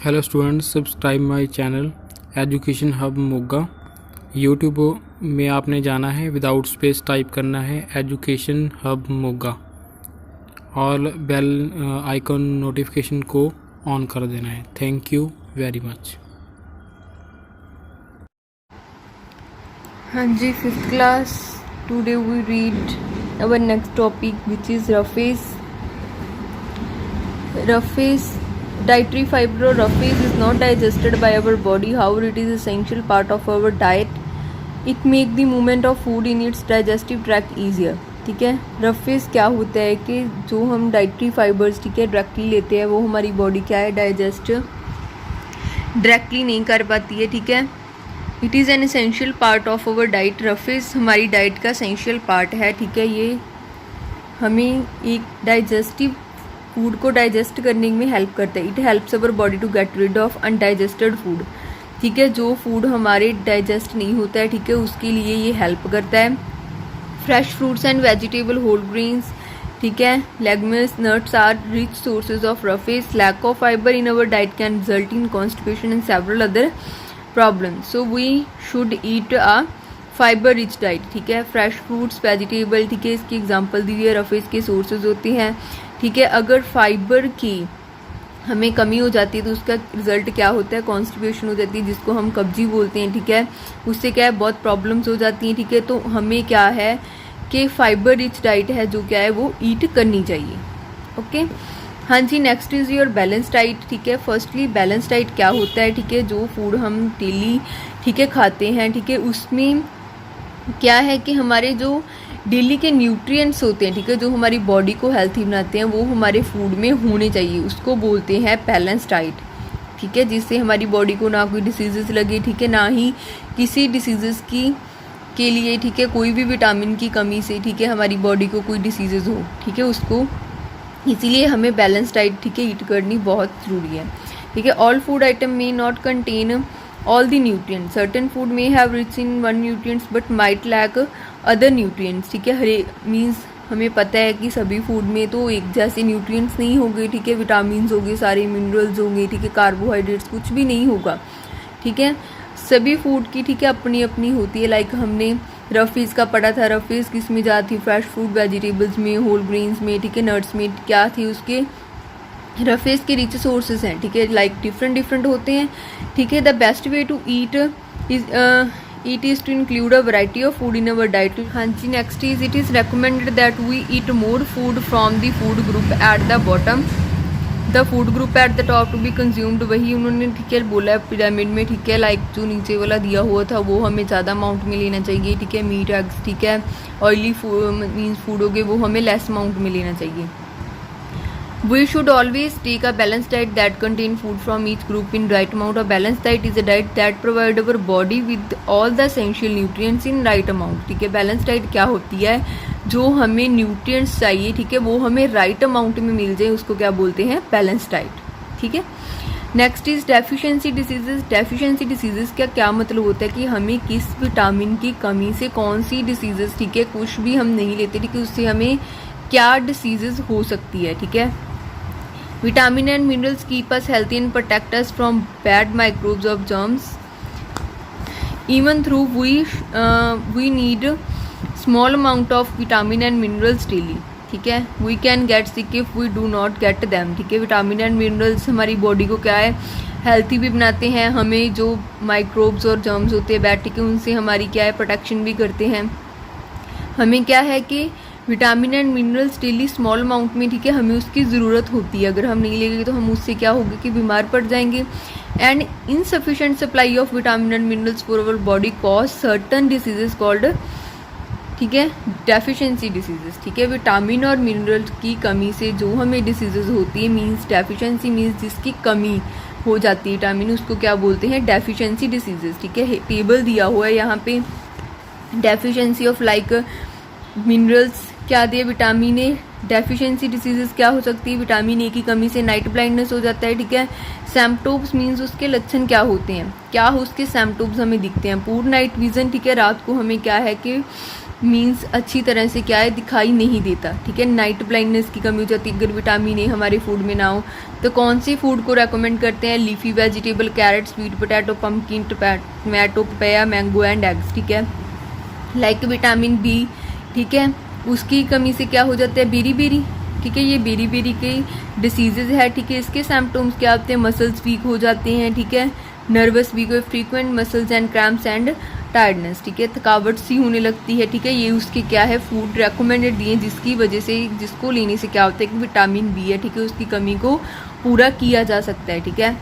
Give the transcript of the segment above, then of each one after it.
Hello students, subscribe my channel education hub Moga. YouTube में आपने जाना है, विदाउट स्पेस टाइप करना है एजुकेशन हब मोगा और बेल आइकन नोटिफिकेशन को ऑन कर देना है। Thank you very much. हाँ जी, 5th class. Today we read our next topic which is roughage. Dietary fiber or roughage is not digested by our body. However, it is essential part of our diet. It make the movement of food in its digestive tract easier. ठीक है, roughage क्या होता है कि जो हम dietary fibres ठीक है डायरेक्टली लेते हैं वो हमारी बॉडी क्या है डाइजेस्ट डायरेक्टली नहीं कर पाती है। ठीक है, it is an essential part of our diet. Roughage हमारी डाइट का एसेंशियल पार्ट है। ठीक है, ये हमें एक डाइजेस्टिव फूड को डाइजेस्ट करने में हेल्प करता है। It helps our body to get rid of undigested food. ठीक है, जो फूड हमारे डाइजेस्ट नहीं होता है ठीक है उसके लिए ये हेल्प करता है। Fresh fruits and vegetable, whole grains ठीक है, legumes, nuts are rich sources of roughage. Lack of fibre in our diet can result in constipation and several other problems. So we should eat a fibre rich diet. ठीक है, fresh fruits, vegetable ठीक है, इसकी example दी हुई है, roughage के sources होते हैं। ठीक है, अगर फाइबर की हमें कमी हो जाती है तो उसका रिजल्ट क्या होता है, कॉन्स्टिपेशन हो जाती है जिसको हम कब्जी बोलते हैं। ठीक है, उससे क्या है बहुत प्रॉब्लम्स हो जाती हैं। ठीक है, तो हमें क्या है कि फाइबर रिच डाइट है जो क्या है वो ईट करनी चाहिए। ओके, हाँ जी, next is your balance diet. ठीक है, फर्स्टली बैलेंस डाइट क्या होता है। ठीक है, जो फूड हम डेली ठीक है खाते हैं ठीक है उसमें क्या है कि हमारे जो डेली के न्यूट्रिएंट्स होते हैं ठीक है जो हमारी बॉडी को हेल्थी बनाते हैं वो हमारे फूड में होने चाहिए, उसको बोलते हैं बैलेंस डाइट। ठीक है, जिससे हमारी बॉडी को ना कोई डिसीजेस लगे ठीक है, ना ही किसी डिसीजेस के लिए ठीक है कोई भी विटामिन की कमी से ठीक है हमारी बॉडी को कोई डिसीजेस हो। ठीक है, उसको इसीलिए हमें बैलेंस डाइट ठीक है ईट करनी बहुत ज़रूरी है। ठीक है, all food item may not contain all the nutrients. Certain food may have rich in one nutrients but might lack other nutrients. ठीक है, हरे मीन्स हमें पता है कि सभी फूड में तो एक जैसे न्यूट्रिएंट्स नहीं होंगे। ठीक है, विटामिन्स होंगे, सारे मिनरल्स होंगे। ठीक है, कार्बोहाइड्रेट्स कुछ भी नहीं होगा। ठीक है, सभी फूड की ठीक है अपनी अपनी होती है। लाइक हमने रफेज का पढ़ा था, रफेज किस में जाती, फ्रेश फ्रूट वेजिटेबल्स में, होल ग्रेन्स में ठीक है, नट्स में क्या थी उसके रफेज के रिच सोर्सेज हैं। ठीक है, लाइक डिफरेंट होते हैं। ठीक है, the best way to eat is to include a variety of food in our diet. हाँ जी, next is it is recommended that we eat more food from the food group at the bottom, the food group at the top to be consumed. वही उन्होंने ठीक है बोला है pyramid में। ठीक है, लाइक जो नीचे वाला दिया हुआ था वो हमें ज़्यादा अमाउंट में लेना चाहिए। ठीक है, मीट, एग्स ठीक है, ऑयली फूड मीन्स फूड हो गए वो हमें लेस अमाउंट में लेना चाहिए। We should always take a balanced diet that contain food from each group in right amount. A balanced diet is a diet that provide our body with all the essential nutrients in right amount. ठीक है, balance diet क्या होती है, जो हमें nutrients चाहिए ठीक है वो हमें राइट अमाउंट में मिल जाए, उसको क्या बोलते हैं बैलेंस डाइट। ठीक है, next is deficiency diseases. Deficiency diseases का क्या मतलब होता है कि हमें किस विटामिन की कमी से कौन सी डिसीजेज ठीक है कुछ भी हम नहीं लेते ठीक है उससे हमें क्या डिसीजेज हो सकती है। ठीक है, Vitamin and minerals keep us healthy and protect us from bad microbes of germs. Even though we need small amount of vitamin and minerals daily. ठीक है, we can get sick if we do not get them. ठीक है, vitamin and minerals हमारी body को क्या है healthy भी बनाते हैं, हमें जो माइक्रोब्स और जर्म्स होते हैं बैड ठीक है उनसे हमारी क्या है प्रोटेक्शन भी करते हैं। हमें क्या है कि vitamin and minerals daily small amount में ठीक है हमें उसकी ज़रूरत होती है। अगर हम नहीं लेंगे तो हम उससे क्या होगा कि बीमार पड़ जाएंगे। And insufficient supply of vitamin and minerals for our body cause certain diseases called ठीक है डेफिशिएंसी डिसीजेज। ठीक है, विटामिन और मिनरल की कमी से जो हमें डिसीजेज होती है मीन्स डेफिशिएंसी मीन्स जिसकी कमी हो जाती है विटामिन उसको क्या बोलते हैं डेफिशिएंसी डिसीजेज। ठीक है, टेबल दिया हुआ है यहाँ पे डेफिशिएंसी ऑफ लाइक मिनरल्स क्या दिए, विटामिन ए, डेफिशिएंसी डिसीजेस क्या हो सकती है, विटामिन ए की कमी से नाइट ब्लाइंडनेस हो जाता है। ठीक है, सिम्पटम्स मीन्स उसके लक्षण क्या होते हैं, क्या उसके सिम्पटम्स हमें दिखते हैं, पूर नाइट विजन। ठीक है, रात को हमें क्या है कि मीन्स अच्छी तरह से क्या है दिखाई नहीं देता, ठीक है। नाइट ब्लाइंडनेस की कमी हो जाती है अगर विटामिन ए हमारे फूड में ना हो। तो कौन सी फूड को रेकमेंड करते हैं? Leafy vegetable, carrot, sweet potato, pumpkin, tomato, papaya, mango and eggs, ठीक है। लाइक विटामिन बी, ठीक है, उसकी कमी से क्या हो जाता है? बेरी, ठीक है। ये बेरी के डिसीजेज है, ठीक है। इसके सिम्टम्स क्या होते हैं? मसल्स वीक हो जाते हैं, ठीक है। Nervous weak, frequent muscles and cramps and tiredness, ठीक है। थकावट सी होने लगती है, ठीक है। ये उसके क्या है फूड रेकमेंडेड दिए जिसकी वजह से, जिसको लेने से क्या होता है कि विटामिन बी है, ठीक है, उसकी कमी को पूरा किया जा सकता है, ठीक है।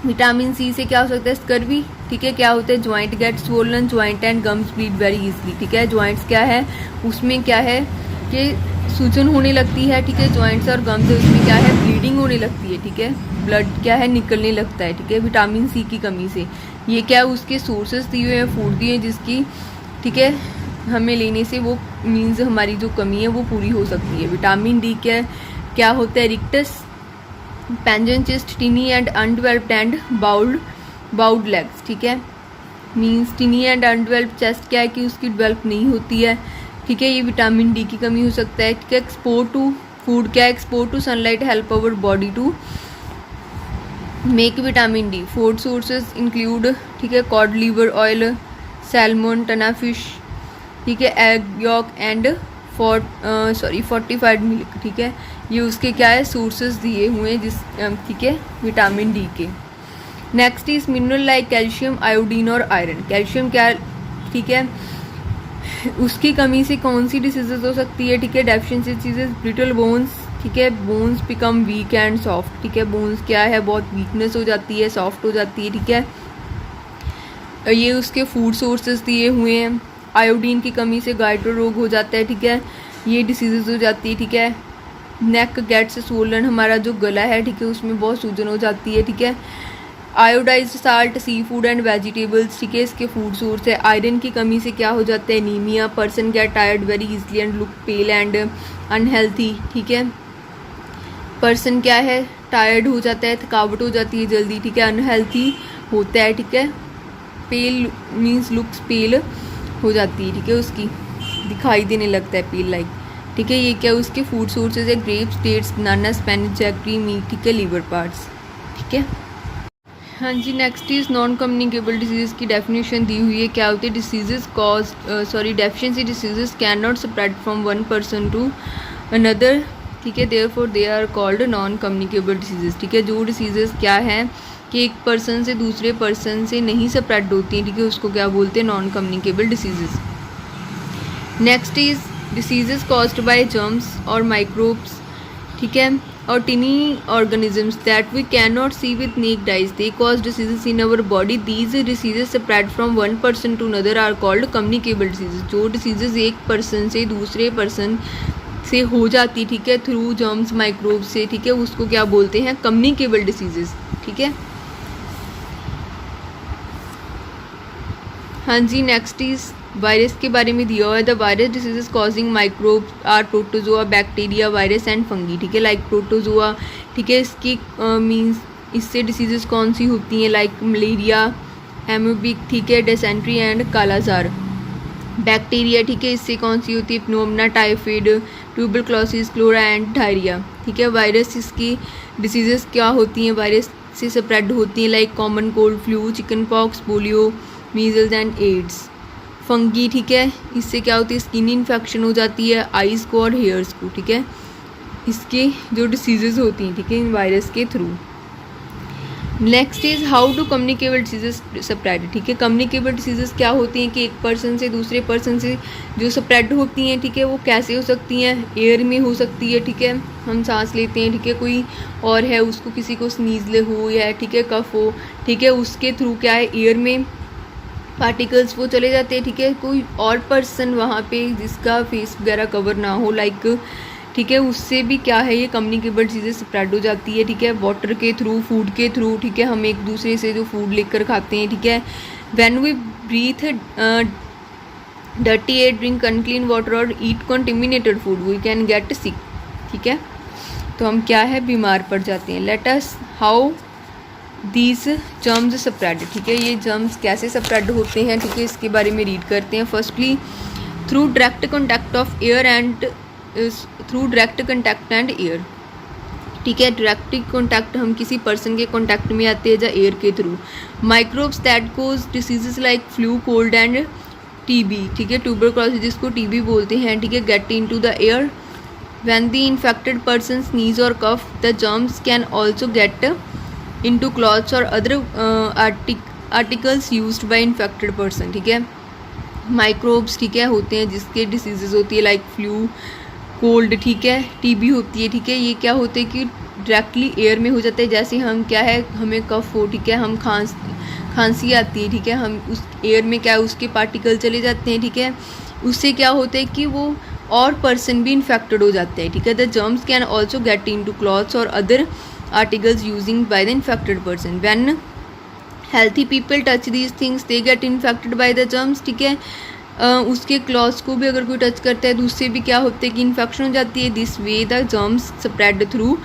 विटामिन सी से क्या हो सकता है? स्कर्वी, ठीक है। क्या होता है? Joint get swollen, joint and gums bleed very easily, ठीक है। ज्वाइंट्स क्या है उसमें क्या है कि सूजन होने लगती है, ठीक है। ज्वाइंट्स और गम्स है उसमें क्या है? ब्लीडिंग होने लगती है, ठीक है। ब्लड क्या है निकलने लगता है, ठीक है, विटामिन सी की कमी से। ये क्या है उसके सोर्सेस दिए हुए हैं, फूड दिए हैं जिसकी, ठीक है, हमें लेने से वो मीन्स हमारी जो कमी है वो पूरी हो सकती है। विटामिन डी क्या होता है? Rickets, pigeon chest, tiny and undeveloped and bowed legs, ठीक है। Means tiny and undeveloped chest क्या है कि उसकी डेवलप नहीं होती है, ठीक है। ये विटामिन डी की कमी हो सकता है, ठीक है। एक्सपोज टू फूड क्या है? Expose to sunlight help our body to make vitamin D. Food sources include, ठीक है, cod liver oil, salmon, tuna fish, ठीक है, egg yolk and fortified milk, ठीक है। ये उसके क्या है सोर्सेज दिए हुए हैं ठीक है, विटामिन डी के। Next is mineral like calcium, iodine और आयरन। कैल्शियम क्या, ठीक है, उसकी कमी से कौन सी डिसीजेज हो सकती है, ठीक है। डेफिशिएंसी डिसीजेज, ब्रिटल बोन्स, ठीक है, bones become weak and soft, ठीक है। बोन्स क्या है बहुत वीकनेस हो जाती है, सॉफ्ट हो जाती है, ठीक है। ये उसके फूड सोर्सेज दिए हुए हैं। आयोडीन की कमी से गाइट्रो रोग हो जाता है, ठीक है, ये डिसीजेज हो जाती है, ठीक है। नेक गेट्स स्वोलन, हमारा जो गला है, ठीक है, उसमें बहुत सूजन हो जाती है, ठीक है। Iodised salt, sea food and vegetables, ठीक है, इसके फूड सोर्स है। आयरन की कमी से क्या हो जाता है? Anaemia, person get tired very easily and look pale and unhealthy, ठीक है। पर्सन क्या है टायर्ड हो जाता है, थकावट हो जाती है जल्दी, ठीक है। अनहेल्थी होता है, ठीक है। पेल मीन्स लुक्स पेल हो जाती है, ठीक है, उसकी दिखाई देने लगता है पेल लाइक, ठीक है। ये क्या उसके फूड सोर्सेज है? Grapes, dates, banana, spinach, jaggery, meat, ठीक है, लीवर पार्ट्स, ठीक है। हाँ जी, next is non communicable disease की डेफिनेशन दी हुई है। क्या होती है? Diseases deficiency diseases can not spread from one person to another, ठीक है, therefore they are called non communicable diseases, ठीक है। जो डिसीजेज क्या है कि एक पर्सन से दूसरे पर्सन से नहीं स्प्रेड होती हैं, ठीक है, उसको क्या बोलते हैं? Non communicable diseases. Next is diseases caused by germs और माइक्रोब्स, ठीक है, और tiny organisms that we can not see with naked eyes, they cause diseases in our body. These diseases spread from one person to another are called communicable diseases. जो diseases एक person से दूसरे person से हो जाती, ठीक है, through germs microbe से, ठीक है, उसको क्या बोलते हैं? कम्युनिकेबल डिसीजेज, ठीक है। हाँ जी, नेक्स्ट इज वायरस के बारे में दिया हुआ है। The virus diseases causing microbe are protozoa, bacteria, virus and fungi, ठीक है। लाइक प्रोटोजोआ, ठीक है, इसकी मीन्स इससे डिसीजेज कौन सी होती हैं? लाइक मलेरिया, एमोबिक, ठीक है, डिसेंट्री एंड कालाजार। बैक्टीरिया, ठीक है, इससे कौन सी होती है? प्नोमना, टाइफाइड, ट्यूबरक्लोसिस, क्लोरा एंड डायरिया, ठीक है। वायरस इसकी डिसीजेज क्या होती हैं? वायरस से स्प्रेड होती हैं, like common cold, flu, chicken pox, polio, measles and AIDS. Fungi, ठीक है, इससे क्या होती है? स्किन इन्फेक्शन हो जाती है, आइज़ को और हेयर्स को, ठीक है, इसके जो डिसीजेज होती हैं, ठीक है, इन वायरस के through. Next is how to communicable diseases spread, ठीक है। कम्युनिकेबल डिसीजेज क्या होती हैं कि एक पर्सन से दूसरे पर्सन से जो स्प्रेड होती हैं, ठीक है, वो कैसे हो सकती हैं? एयर में हो सकती है, ठीक है, हम सांस लेते हैं, ठीक है, कोई और है उसको किसी को स्नीज हो या, ठीक है, कफ हो, ठीक है, उसके थ्रू क्या है एयर में पार्टिकल्स वो चले जाते हैं, ठीक है। कोई और पर्सन वहाँ पे जिसका फेस वगैरह कवर ना हो, लाइक, ठीक है, उससे भी क्या है ये कम्युनिकेबल चीज़ें स्प्रेड हो जाती है, ठीक है। वाटर के थ्रू, फूड के थ्रू, ठीक है, हम एक दूसरे से जो फूड लेकर खाते हैं, ठीक है। When we breathe dirty air, drink unclean water और eat contaminated food, we can get sick, ठीक है, तो हम क्या है बीमार पड़ जाते हैं। Let us how these germs spread, ठीक है, ये जर्म्स कैसे स्प्रेड होते हैं, ठीक है, इसके बारे में रीड करते हैं। Firstly through direct contact of air and through direct contact and air, ठीक है। डायरेक्ट कॉन्टैक्ट हम किसी पर्सन के कॉन्टैक्ट में आते हैं या एयर के through. Microbes that cause diseases like flu, cold and TB, ठीक है। ट्यूबरकुलोसिस जिसको टीबी बोलते हैं, ठीक है, get into the air when the infected person sneeze or cough. The germs can also get into clothes or other articles used by infected person, ठीक है। Microbes, ठीक है, होते हैं जिसके डिसीजेज होती है लाइक फ्लू, कोल्ड, ठीक है, टीबी होती है, ठीक है। ये क्या होते हैं कि डायरेक्टली एयर में हो जाता है। जैसे हम क्या है, हमें कफ हो, ठीक है, हम खांसी आती है, ठीक है, हम उस एयर में क्या है उसके पार्टिकल चले जाते हैं, ठीक है। उससे क्या होता है कि वो और पर्सन भी इन्फेक्टेड हो जाते हैं, ठीक है। The germs can also get into clothes और other articles using by the infected person. When healthy people touch these things they get infected by the germs, ठीक है। उसके क्लॉथ्स को भी अगर कोई टच करता है तो उससे भी क्या होता है कि इन्फेक्शन हो जाती है। This way the germs spread through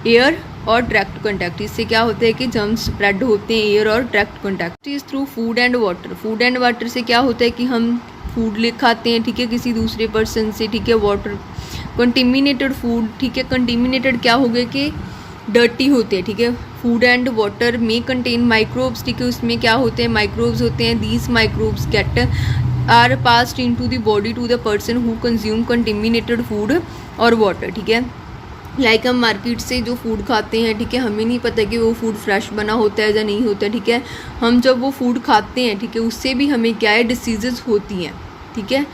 air और डायरेक्ट कॉन्टैक्ट। इससे क्या होता है कि जर्म्स स्प्रेड होते हैं एयर और direct contact. Is through food and water. Food and water से क्या होता है कि हम फूड ले खाते हैं, ठीक है, किसी दूसरे पर्सन से, ठीक है। वाटर कंटेमिनेटेड फूड, ठीक है। कंटेमिनेटेड क्या हो गया कि डर्टी होते हैं, ठीक है। फूड एंड वाटर में कंटेन माइक्रोब्स, ठीक है। उसमें क्या होते हैं, माइक्रोब्स होते हैं। These microbes get are passed into the body to the person who consume contaminated food और वाटर, ठीक है। लाइक हम मार्केट से जो फूड खाते हैं, ठीक है, हमें नहीं पता कि वो फूड फ्रेश बना होता है या नहीं होता है, ठीक है। हम जब वो फूड खाते हैं, ठीक है, उससे भी हमें क्या है डिसीजेज होती हैं, ठीक है।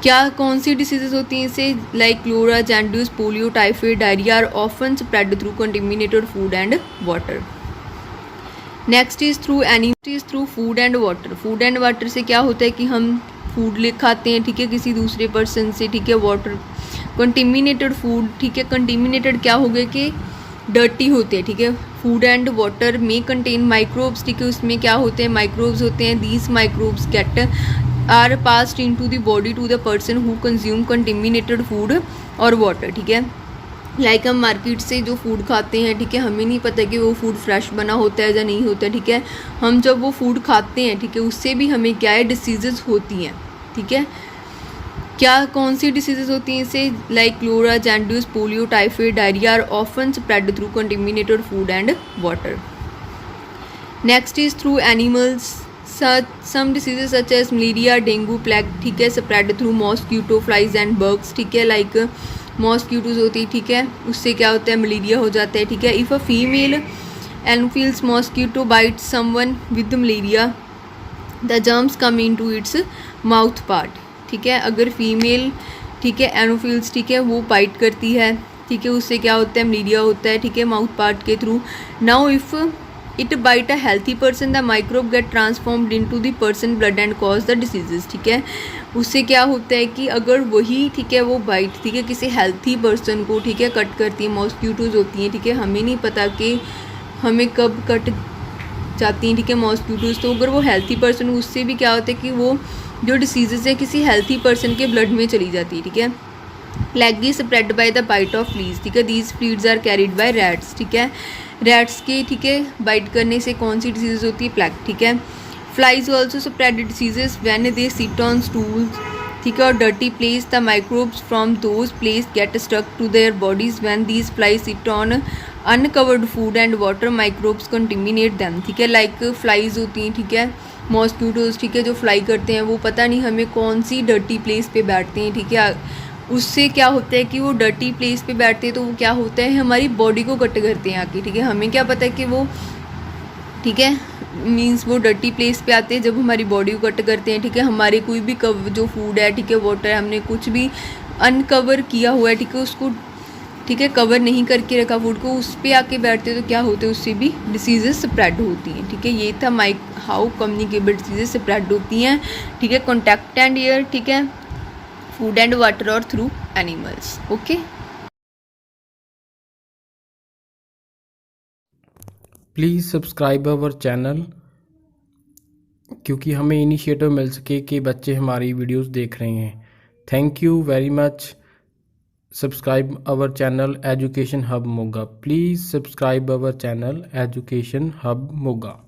क्या कौन सी डिसीजेज होती हैं इससे, like cholera, jaundice, polio, typhoid, diarrhoea are often spread through contaminated food and water. Next is through through food and water. Food and water से क्या होता है कि हम फूड ले खाते हैं, ठीक है, किसी दूसरे पर्सन से, ठीक है। वाटर कंटेमिनेटेड फूड, ठीक है। कंटेमिनेटेड क्या हो गया कि डर्टी होते हैं, ठीक है। फूड एंड वाटर में कंटेन माइक्रोब्स, ठीक है। उसमें क्या होते हैं, माइक्रोब्स होते हैं। These microbes get are passed into the body to the person who consume contaminated food और वाटर, ठीक है। लाइक हम मार्केट से जो फूड खाते हैं, ठीक है, हमें नहीं पता कि वो फूड फ्रेश बना होता है या नहीं होता है, ठीक है। हम जब वो फूड खाते हैं, ठीक है, उससे भी हमें क्या है डिसीजेज होती हैं, ठीक है। क्या कौन सी डिसीजेज होती हैं इससे, like cholera, jaundice, polio, typhoid, diarrhoea are often spread through contaminated food and water. Next is through animals. Some diseases such as malaria, dengue, plague, ठीक है, spread through mosquito, flies and birds, ठीक है। Like mosquitoes होती है, ठीक है, उससे क्या होता है मलेरिया हो जाता है, ठीक है। If a female anopheles mosquito bite someone with malaria the germs come into its mouth part, ठीक है। अगर फीमेल, ठीक है, एनोफिल्स, ठीक है, वो बाइट करती है, ठीक है, उससे क्या होता है मलेरिया होता है, ठीक है, माउथ पार्ट के through. Now if it bite a healthy person the microbe get transformed into the person blood and cause the diseases, ठीक है। उससे क्या होता है कि अगर वही, ठीक है, वो बाइट, ठीक है, किसी हेल्थी पर्सन को, ठीक है, कट करती है। मॉस्क्यूटोज होती हैं, ठीक है, हमें नहीं पता कि हमें कब कट जाती हैं, ठीक है, मॉस्क्यूटोज। तो अगर वो हेल्थी पर्सन, उससे भी क्या होता है कि वो जो डिसीजेज है किसी हेल्थी पर्सन के ब्लड में चली जाती है, ठीक है। Plague is spread by the bite of fleas, ठीक है। These fleas are carried by rats, ठीक है। रैट्स के, ठीक है, बाइट करने से कौन सी डिसीज होती है, प्लेग, ठीक है। Flies also spread diseases when they sit on stools, ठीक है, और dirty place. The microbes from those place get stuck to their bodies when these flies sit on uncovered food and water microbes contaminate them, ठीक है। Like flies होती हैं, ठीक है, mosquitoes, ठीक है, जो फ्लाई करते हैं, वो पता नहीं हमें कौन सी डर्टी प्लेस पे बैठते हैं, ठीक है। उससे क्या होता है कि वो डर्टी प्लेस पे बैठते हैं तो वो क्या होता है हमारी बॉडी को कट करते हैं आके, ठीक है। हमें क्या पता है कि वो, ठीक है, मींस वो डर्टी प्लेस पे आते हैं जब हमारी बॉडी को कट करते हैं, ठीक है। हमारे कोई भी जो फूड है, ठीक है, वाटर है, हमने कुछ भी अनकवर किया हुआ है, ठीक है, उसको, ठीक है, कवर नहीं करके रखा फूड को, उस पर आके बैठते हैं तो क्या होते हैं उससे भी डिसीजेज स्प्रेड होती हैं, ठीक है। ये था हाउ कम्युनिकेबल डिसीजेज स्प्रेड होती हैं, ठीक है। कॉन्टैक्ट एंड एयर, ठीक है, फूड एंड वाटर और through animals, okay. Please subscribe our channel, क्योंकि हमें इनिशिएटिव मिल सके कि बच्चे हमारी वीडियोस देख रहे हैं। Thank you very much. Subscribe our channel education hub Moga. Please subscribe our channel education hub Moga.